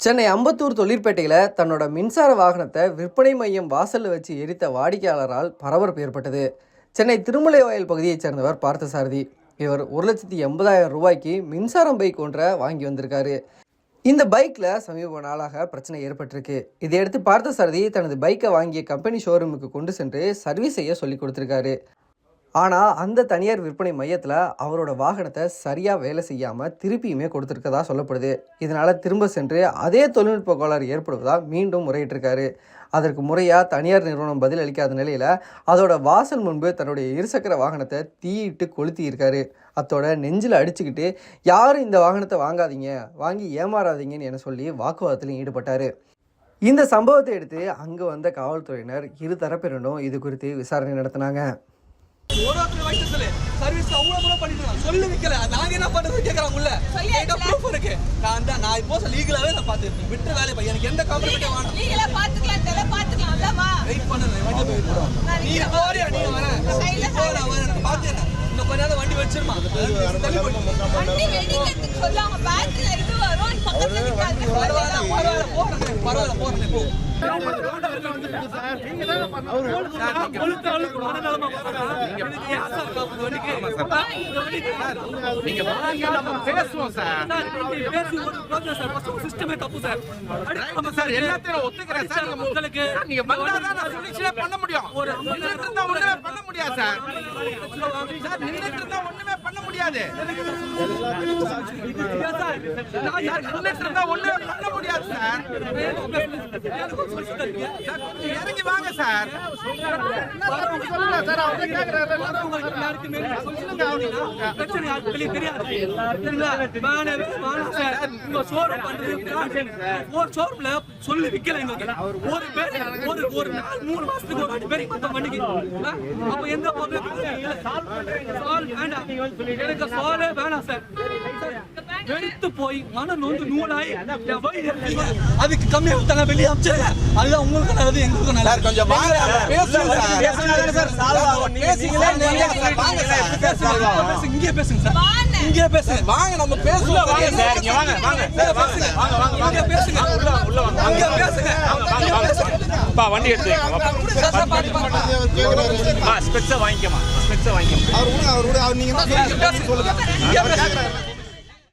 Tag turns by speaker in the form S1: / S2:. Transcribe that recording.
S1: சென்னை அம்பத்தூர் தொழிற்பேட்டையில் தன்னோட மின்சார வாகனத்தை விற்பனை மையம் வாசலில் வச்சு எரித்த வாடிக்கையாளரால் பரபரப்பு ஏற்பட்டது. சென்னை திருமலைவாயல் பகுதியைச் சேர்ந்தவர் பார்த்தசாரதி. இவர் 1,80,000 ரூபாய்க்கு மின்சாரம் பைக் ஒன்றை வாங்கி வந்திருக்காரு. இந்த பைக்கில் சமீப நாளாக பிரச்சனை ஏற்பட்டிருக்கு. இதையடுத்து பார்த்தசாரதி தனது பைக்கை வாங்கிய கம்பெனி ஷோரூமுக்கு கொண்டு சென்று சர்வீஸ் செய்ய சொல்லி கொடுத்துருக்காரு. ஆனால் அந்த தனியார் விற்பனை மையத்தில் அவரோட வாகனத்தை சரியாக வேலை செய்யாமல் திருப்பியுமே கொடுத்துருக்கதா சொல்லப்படுது. இதனால் திரும்ப சென்று அதே தொழில்நுட்ப கோளாறு ஏற்படுவதாக மீண்டும் முறையிட்டிருக்காரு. அதற்கு முறையாக தனியார் நிறுவனம் பதில் அளிக்காத நிலையில் அதோட வாசல் முன்பு தன்னுடைய இருசக்கர வாகனத்தை தீயிட்டு கொளுத்தியிருக்காரு. அத்தோட நெஞ்சில் அடிச்சுக்கிட்டு யாரும் இந்த வாகனத்தை வாங்காதீங்க, வாங்கி ஏமாறாதீங்கன்னு என சொல்லி வாக்குவாதத்திலும் ஈடுபட்டார். இந்த சம்பவத்தை எடுத்து அங்கு வந்த காவல்துறையினர் இரு தரப்பினரும் இது குறித்து விசாரணை நடத்தினாங்க.
S2: சர்வீஸ் அவ்வளவு தூரம் பண்ணிட்டு சொல்லி விக்கல. நாங்க என்ன பண்றது கேக்குறாங்க உள்ள. என்கிட்ட ப்ரூஃப் இருக்கு. நான் இப்போ லீகலாவே நான் பாத்துட்டேன். விட்டு வேலை பை. எனக்கு எந்த காம்ப்ளிமெண்ட் வேணாம். லீகலா பாத்துக்கலாம், தெல பாத்துக்கலாம் இல்லமா. வெயிட் பண்ணுங்க. வண்டி போய் விடுறோம். நீ போறியா நீ வர. போடா வர. பாத்துறேன். இன்னும் கொஞ்ச நேரம் வண்டி வெச்சிருமா. வண்டி வெடிக்கிறதுக்கு சொல்லாங்க. பேட்டரில இது வரும். பக்கத்துல நிக்காதீங்க. பரவாயில்லை போறேன் போ.
S3: இறங்கி வாங்க சார். சொல்லி விக்கல. ஒரு பேர் ஒரு 3 மாசத்துக்கு ஒரு பேர் வண்டிக்கு அப்ப எந்த எனக்கு சாலே வேணாம் சார். எடுத்து போய் மன நொந்து நூலாய் அதுக்கு கம்மியா விட்டாங்க, வெளியே அமிச்சாங்க. அதுதான் உங்களுக்கு நல்லது, எங்களுக்கு நல்லது. கொஞ்சம் இங்கே பேசுங்க சார், இங்கே பேசுங்க. வாங்க நம்ம பேசுவோம்.
S4: வண்டி எடுத்து வாங்கிக்கமா.
S2: நீங்க